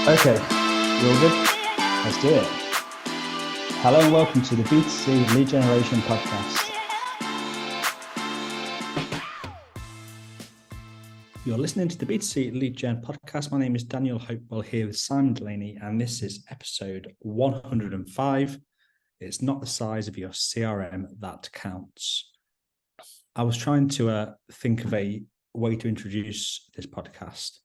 Okay, you all good? Let's do it. Hello and welcome to the B2C Lead Generation Podcast. You're listening to the B2C Lead Gen Podcast. My name is Daniel Hopewell here with Simon Delaney, and this is episode 105. It's not the size of your CRM that counts. I was trying to think of a way to introduce this podcast.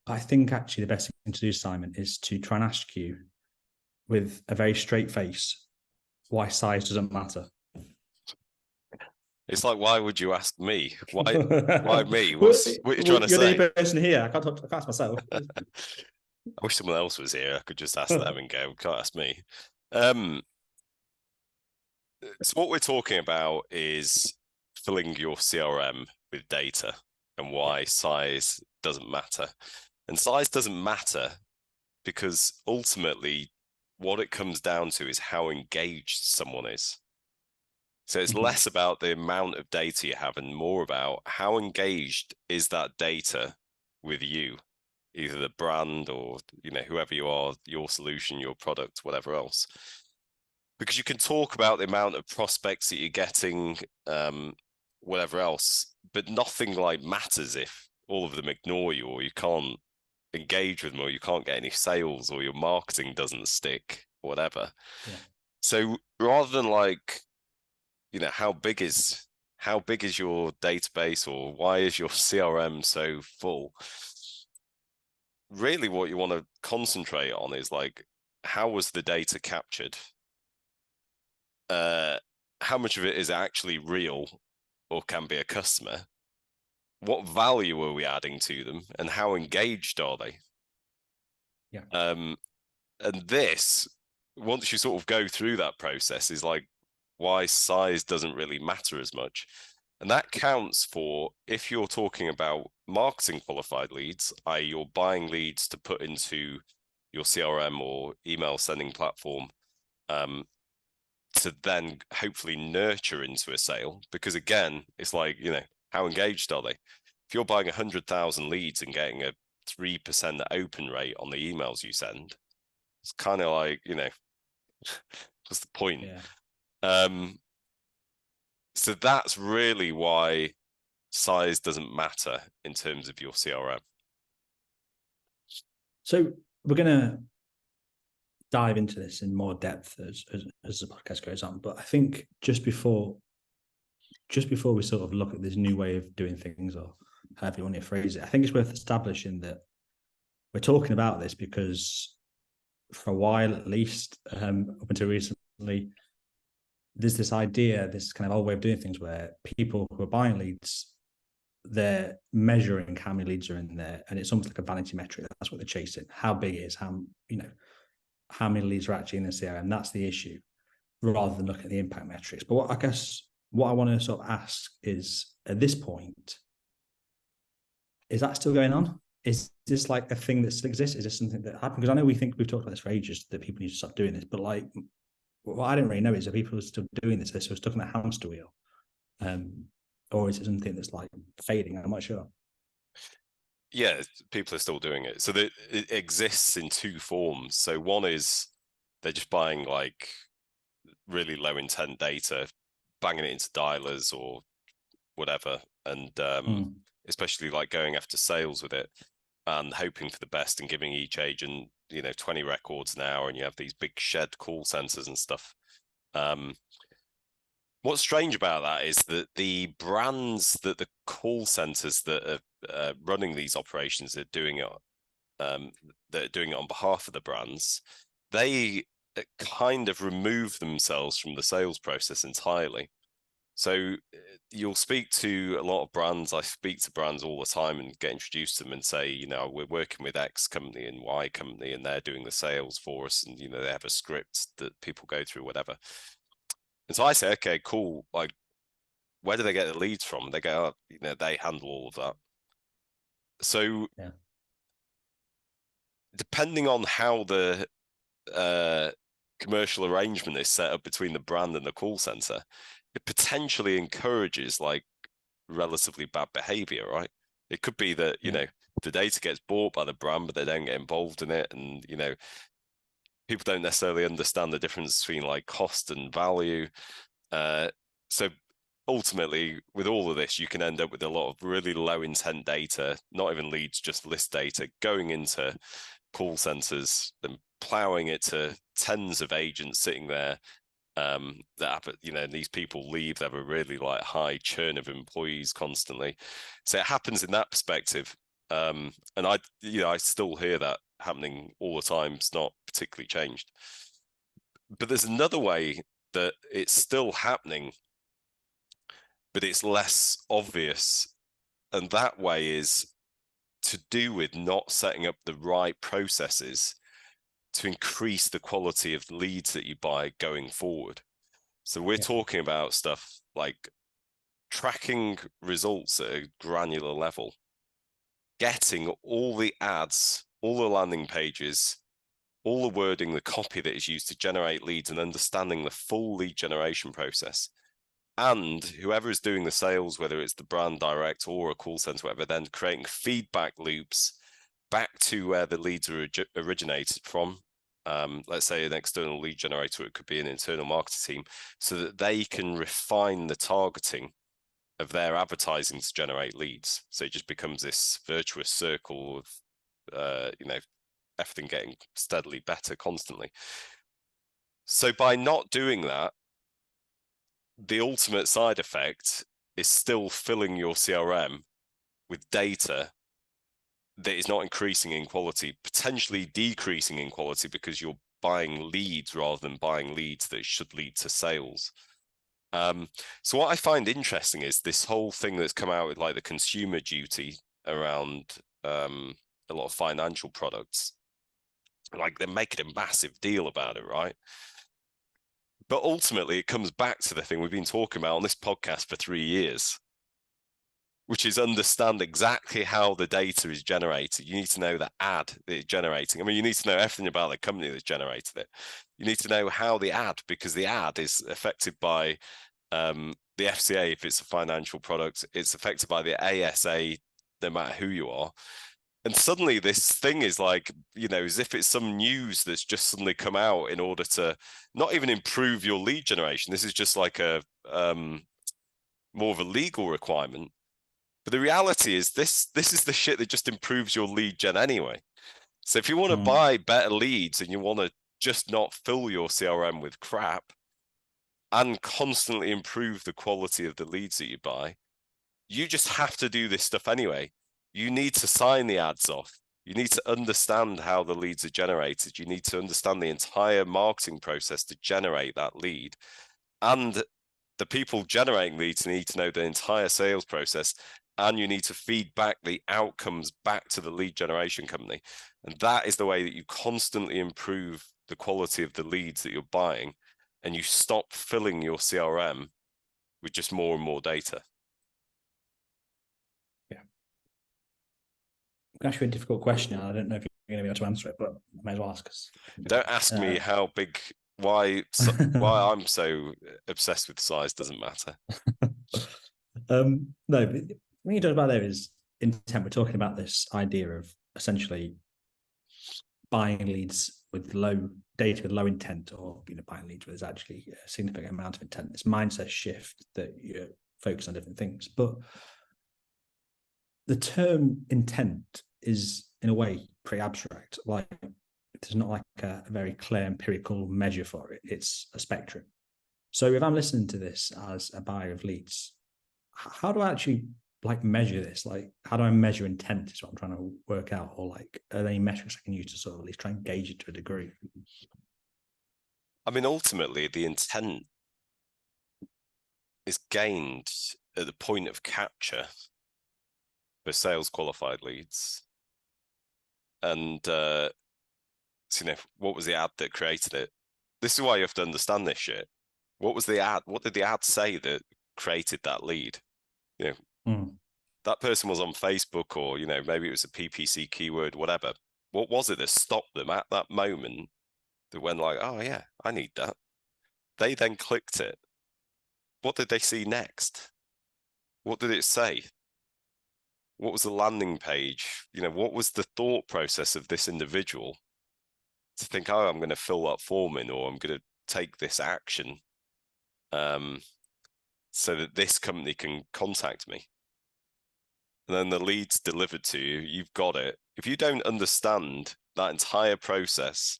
I think actually the best thing to do, Simon, is to try and ask you with a very straight face why size doesn't matter. It's like, why would you ask me? Why me? What are you trying to say? You're the person here. I can't ask myself. I wish someone else was here. I could just ask them and go, can't ask me. So what we're talking about is filling your CRM with data and why size doesn't matter. And size doesn't matter because ultimately what it comes down to is how engaged someone is. So it's less about the amount of data you have and more about how engaged is that data with you, either the brand or, whoever you are, your solution, your product, whatever else. Because you can talk about the amount of prospects that you're getting, whatever else, but nothing matters if all of them ignore you or you can't engage with them or you can't get any sales or your marketing doesn't stick, whatever. Yeah. So rather than how big is your database or why is your CRM so full? Really what you want to concentrate on is how was the data captured? How much of it is actually real or can be a customer? What value are we adding to them and how engaged are they? Yeah. And this, once you sort of go through that process, is why size doesn't really matter as much. And that counts for if you're talking about marketing qualified leads, i.e. you're buying leads to put into your CRM or email sending platform to then hopefully nurture into a sale. Because again, it's how engaged are they? If you're buying 100,000 leads and getting a 3% open rate on the emails you send, it's kind of what's the point? Yeah. So that's really why size doesn't matter in terms of your CRM. So we're going to dive into this in more depth as the podcast goes on. But I think just before we sort of look at this new way of doing things, or however you want to phrase it, I think it's worth establishing that we're talking about this because for a while, at least, up until recently, there's this idea, this kind of old way of doing things where people who are buying leads, they're measuring how many leads are in there, and it's almost like a vanity metric. That's what they're chasing. How big it is, how many leads are actually in the CRM. That's the issue, rather than looking at the impact metrics. But what I want to sort of ask is, at this point, is that still going on? Is this a thing that still exists? Is this something that happened? Because I know we've talked about this for ages, that people need to stop doing this, but what I don't really know is that people are still doing this. They're still stuck in the hamster wheel. Or is it something that's fading? I'm not sure. Yeah, people are still doing it. So it exists in two forms. So one is they're just buying really low intent data, banging it into dialers or whatever, and especially going after sales with it and hoping for the best and giving each agent 20 records an hour, and you have these big shed call centers and stuff. What's strange about that is that the brands that the call centers that are running these operations are doing it, that are doing it on behalf of the brands, they kind of remove themselves from the sales process entirely. So you'll speak to a lot of brands. I speak to brands all the time and get introduced to them and say, we're working with X company and Y company, and they're doing the sales for us, and they have a script that people go through, whatever. And so I say, okay, cool. Where do they get the leads from? They go, they handle all of that. So yeah. Depending on how the commercial arrangement is set up between the brand and the call center, it potentially encourages relatively bad behavior, right? It could be that, the data gets bought by the brand, but they don't get involved in it. And, you know, people don't necessarily understand the difference between like cost and value. So ultimately, with all of this, you can end up with a lot of really low intent data, not even leads, just list data going into call centers and plowing it to tens of agents sitting there. That, you know, these people leave, they have a really like high churn of employees constantly. So it happens in that perspective. And I still hear that happening all the time. It's not particularly changed. But there's another way that it's still happening, but it's less obvious. And that way is to do with not setting up the right processes to increase the quality of the leads that you buy going forward. So we're talking about stuff like tracking results at a granular level, getting all the ads, all the landing pages, all the wording, the copy that is used to generate leads, and understanding the full lead generation process. And whoever is doing the sales, whether it's the brand direct or a call center, whatever, then creating feedback loops back to where the leads are originated from. Let's say an external lead generator, it could be an internal marketing team, so that they can refine the targeting of their advertising to generate leads. So it just becomes this virtuous circle of, everything getting steadily better constantly. So by not doing that, the ultimate side effect is still filling your CRM with data that is not increasing in quality, potentially decreasing in quality because you're buying leads rather than buying leads that should lead to sales. So what I find interesting is this whole thing that's come out with like the consumer duty around a lot of financial products. Like they're making a massive deal about it, right? But ultimately, it comes back to the thing we've been talking about on this podcast for 3 years, which is understand exactly how the data is generated. You need to know the ad that it's generating. I mean, you need to know everything about the company that's generated it. You need to know how the ad, because the ad is affected by the FCA if it's a financial product, it's affected by the ASA, no matter who you are. And suddenly this thing is like, you know, as if it's some news that's just suddenly come out in order to not even improve your lead generation. This is just like a more of a legal requirement. But the reality is this is the shit that just improves your lead gen anyway. So if you want to buy better leads and you want to just not fill your CRM with crap and constantly improve the quality of the leads that you buy, you just have to do this stuff anyway. You need to sign the ads off. You need to understand how the leads are generated. You need to understand the entire marketing process to generate that lead. And the people generating leads need to know the entire sales process. And you need to feed back the outcomes back to the lead generation company. And that is the way that you constantly improve the quality of the leads that you're buying. And you stop filling your CRM with just more and more data. Ask you a difficult question. I don't know if you're going to be able to answer it, but I may as well ask us. Don't ask me how big, why I'm so obsessed with size doesn't matter. No, but when you talk about there is intent, we're talking about this idea of essentially buying leads with low data, with low intent, or buying leads with actually a significant amount of intent. This mindset shift that you focus on different things, but the term intent is in a way pretty abstract. Like there's not like a very clear empirical measure for it. It's a spectrum. So if I'm listening to this as a buyer of leads, how do I actually measure this? Like, how do I measure intent is what I'm trying to work out, or are there any metrics I can use to sort of at least try and gauge it to a degree? I mean, ultimately, the intent is gained at the point of capture for sales qualified leads. And, what was the ad that created it? This is why you have to understand this shit. What was the ad? What did the ad say that created that lead? That person was on Facebook, or, maybe it was a PPC keyword, whatever. What was it that stopped them at that moment that went like, oh yeah, I need that? They then clicked it. What did they see next? What did it say? What was the landing page? What was the thought process of this individual to think, oh, I'm going to fill that form in, or I'm going to take this action so that this company can contact me. And then the lead's delivered to you, you've got it. If you don't understand that entire process,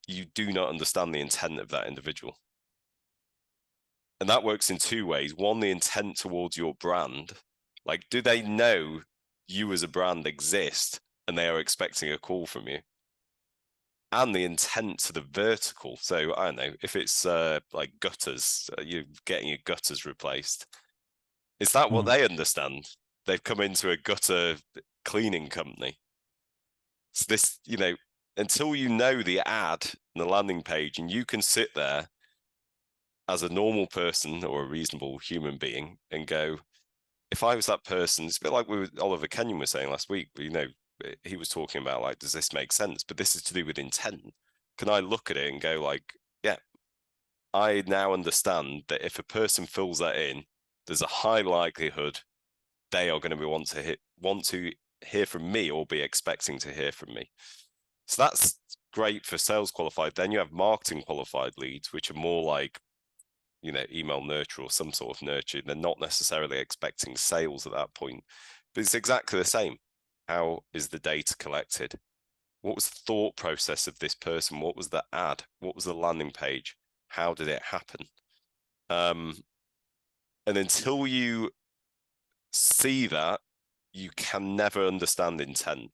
you do not understand the intent of that individual. And that works in two ways. One, the intent towards your brand. Like, do they know you as a brand exist and they are expecting a call from you? And the intent to the vertical. So I don't know, if it's like gutters, you're getting your gutters replaced. Is that what they understand? They've come into a gutter cleaning company. So this, until you know the ad and the landing page, and you can sit there as a normal person or a reasonable human being and go, if I was that person, it's a bit like Oliver Kenyon was saying last week, he was talking about, like, does this make sense? But this is to do with intent. Can I look at it and go, like, yeah, I now understand that if a person fills that in, there's a high likelihood they are going to want to hear from me or be expecting to hear from me. So that's great for sales qualified. Then you have marketing qualified leads, which are more like, email nurture or some sort of nurture. They're not necessarily expecting sales at that point, but it's exactly the same. How is the data collected? What was the thought process of this person? What was the ad? What was the landing page? How did it happen? And until you see that, you can never understand intent,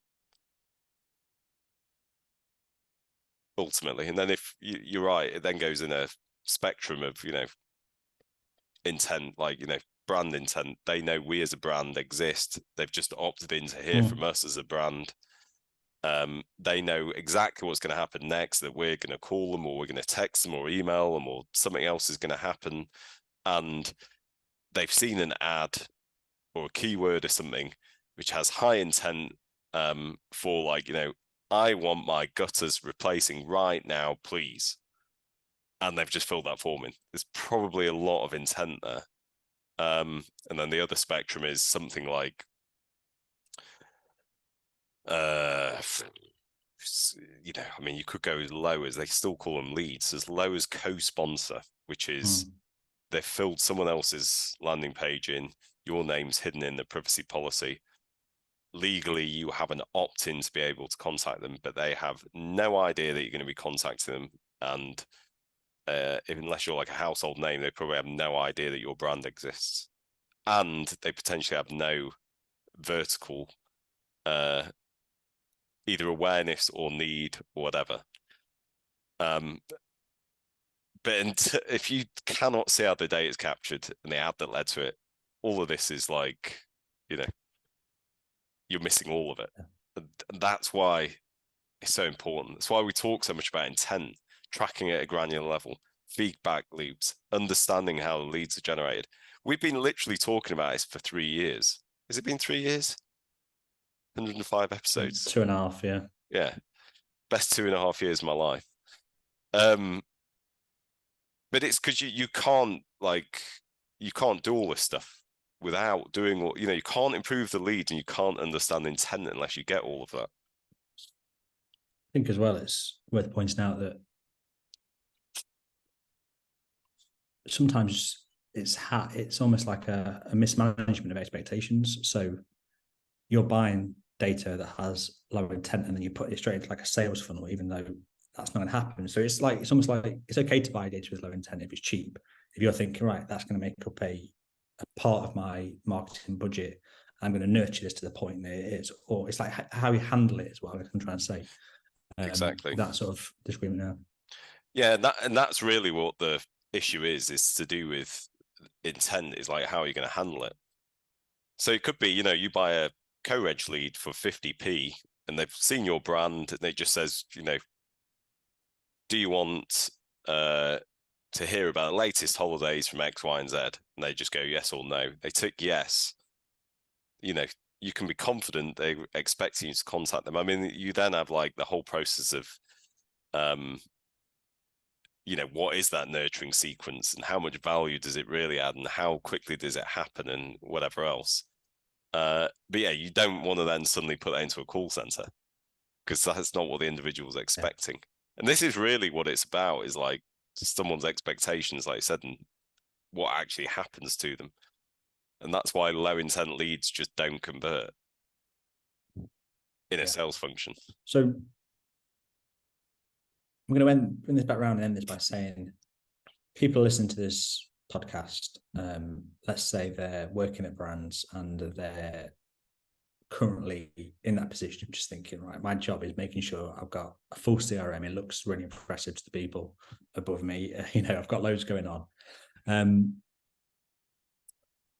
ultimately. And then if you're right, it then goes in a spectrum of, intent, like, brand intent. They know we as a brand exist. They've just opted in to hear from us as a brand. They know exactly what's going to happen next, that we're going to call them or we're going to text them or email them or something else is going to happen. And they've seen an ad or a keyword or something which has high intent for, like, I want my gutters replacing right now, please. And they've just filled that form in. There's probably a lot of intent there. And then the other spectrum is something like, you could go as low as, they still call them leads, as low as co-sponsor, which is they've filled someone else's landing page in, your name's hidden in the privacy policy. Legally, you have an opt-in to be able to contact them, but they have no idea that you're going to be contacting them. And unless you're like a household name, they probably have no idea that your brand exists. And they potentially have no vertical either awareness or need or whatever. But if you cannot see how the data is captured and the ad that led to it, all of this is like, you're missing all of it. And that's why it's so important. That's why we talk so much about intent, tracking it at a granular level, feedback loops, understanding how the leads are generated. We've been literally talking about this for 3 years. Has it been 3 years? 105 episodes. 2.5, yeah. Yeah. Best 2.5 years of my life. But it's because you can't do all this stuff without doing all, you can't improve the leads and you can't understand intent unless you get all of that. I think as well, it's worth pointing out that sometimes it's almost like a mismanagement of expectations. So you're buying data that has low intent and then you put it straight into like a sales funnel, even though that's not going to happen. So it's almost like it's okay to buy data with low intent if it's cheap. If you're thinking, right, that's going to make up a part of my marketing budget, I'm going to nurture this to the point that it is, or it's like how you handle it as well. I'm trying to say Exactly that sort of disagreement now. Yeah, and that's really what the issue is to do with intent, is like, how are you going to handle it? So it could be, you buy a co-reg lead for 50p and they've seen your brand and it just says, do you want to hear about the latest holidays from X, Y, and Z? And they just go yes or no. They tick yes. You can be confident they're expecting you to contact them. I mean, you then have like the whole process of, what is that nurturing sequence and how much value does it really add and how quickly does it happen and whatever else. But yeah, you don't want to then suddenly put that into a call center, because that's not what the individual's expecting. And this is really what it's about, is like someone's expectations, like I said, and what actually happens to them. And that's why low intent leads just don't convert in a sales function. So I'm going to bring this back around and end this by saying, people listen to this podcast, let's say they're working at brands and they're currently in that position of just thinking, right, my job is making sure I've got a full CRM. It looks really impressive to the people above me. I've got loads going on.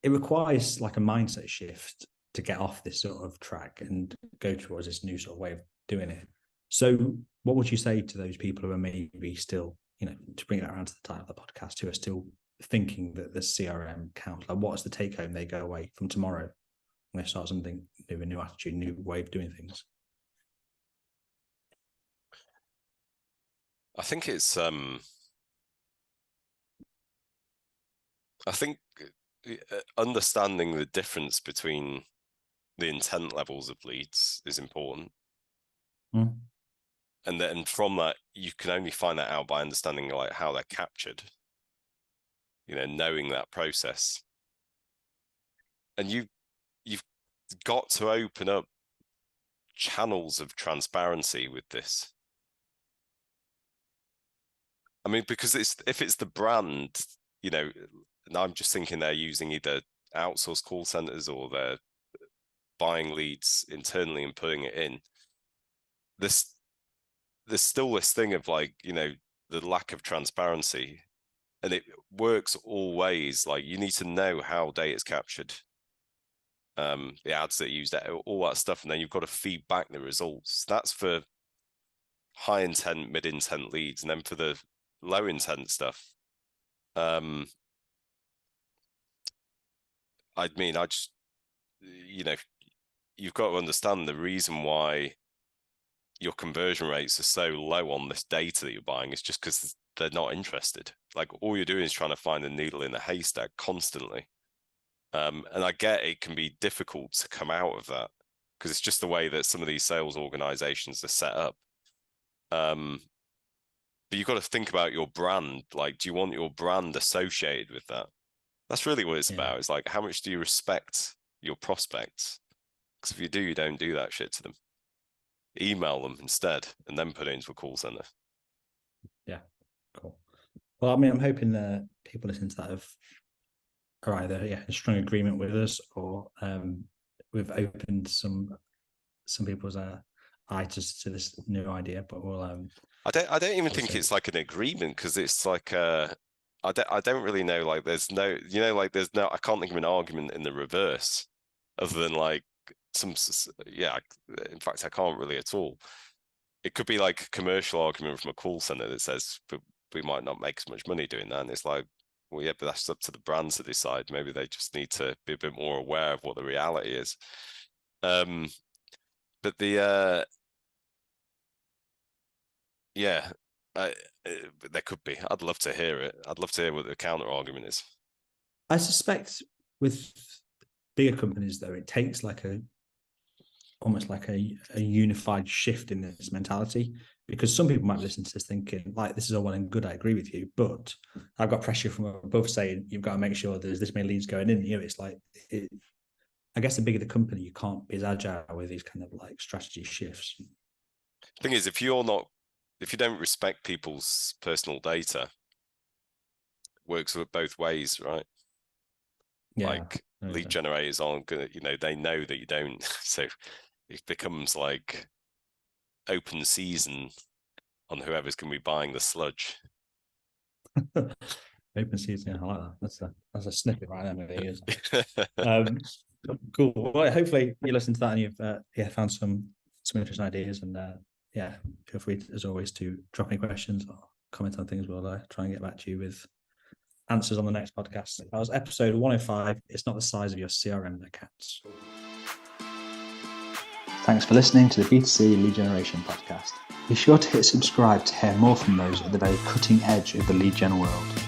It requires like a mindset shift to get off this sort of track and go towards this new sort of way of doing it. So what would you say to those people who are maybe still, to bring that around to the title of the podcast, who are still thinking that the CRM counts? Like, what is the take home they go away from tomorrow when they start something new, a new attitude, new way of doing things? I think it's understanding the difference between the intent levels of leads is important. And then from that, you can only find that out by understanding like how they're captured, knowing that process. And you've got to open up channels of transparency with this. I mean, because if it's the brand, and I'm just thinking they're using either outsourced call centers or they're buying leads internally and putting it in. There's still this thing of like, the lack of transparency, and it works all ways. Like, you need to know how data is captured, the ads that are used, all that stuff, and then you've got to feed back the results. That's for high intent, mid intent leads, and then for the low intent stuff, you've got to understand the reason why your conversion rates are so low on this data that you're buying is just because they're not interested. Like, all you're doing is trying to find a needle in a haystack constantly. And I get it can be difficult to come out of that because it's just the way that some of these sales organizations are set up. But you've got to think about your brand. Like, do you want your brand associated with that? That's really what it's about. It's like, how much do you respect your prospects? Because if you do, you don't do that shit to them. Email them instead and then put it into a call center. Yeah, cool. Well, I mean, I'm hoping that people listening to that are either in strong agreement with us, or we've opened some people's eyes to this new idea. But we'll I don't even think it's like an agreement, because it's like I don't really know. Like, there's no, I can't think of an argument in the reverse other than like in fact, I can't really at all. It could be like a commercial argument from a call center that says, but we might not make as much money doing that. And it's like, well, yeah, but that's up to the brands to decide. Maybe they just need to be a bit more aware of what the reality is. But there could be. I'd love to hear it. I'd love to hear what the counter argument is. I suspect with bigger companies, though, it takes almost like a unified shift in this mentality, because some people might listen to this thinking, like, this is all well and good, I agree with you, but I've got pressure from above saying you've got to make sure there's this many leads going in. It's like, I guess the bigger the company, you can't be as agile with these kind of like strategy shifts. Thing is, if you don't respect people's personal data, it works both ways, right? Yeah, like lead generators aren't gonna, they know that you don't. So it becomes like open season on whoever's going to be buying the sludge. Open season, I like that. That's a snippet right there, maybe. Cool. Well, hopefully you listened to that and you've found some interesting ideas, and feel free as always to drop any questions or comment on things. We'll try and get back to you with answers on the next podcast. That was episode 105. It's not the size of your CRM that counts. Thanks for listening to the B2C Lead Generation podcast. Be sure to hit subscribe to hear more from those at the very cutting edge of the lead gen world.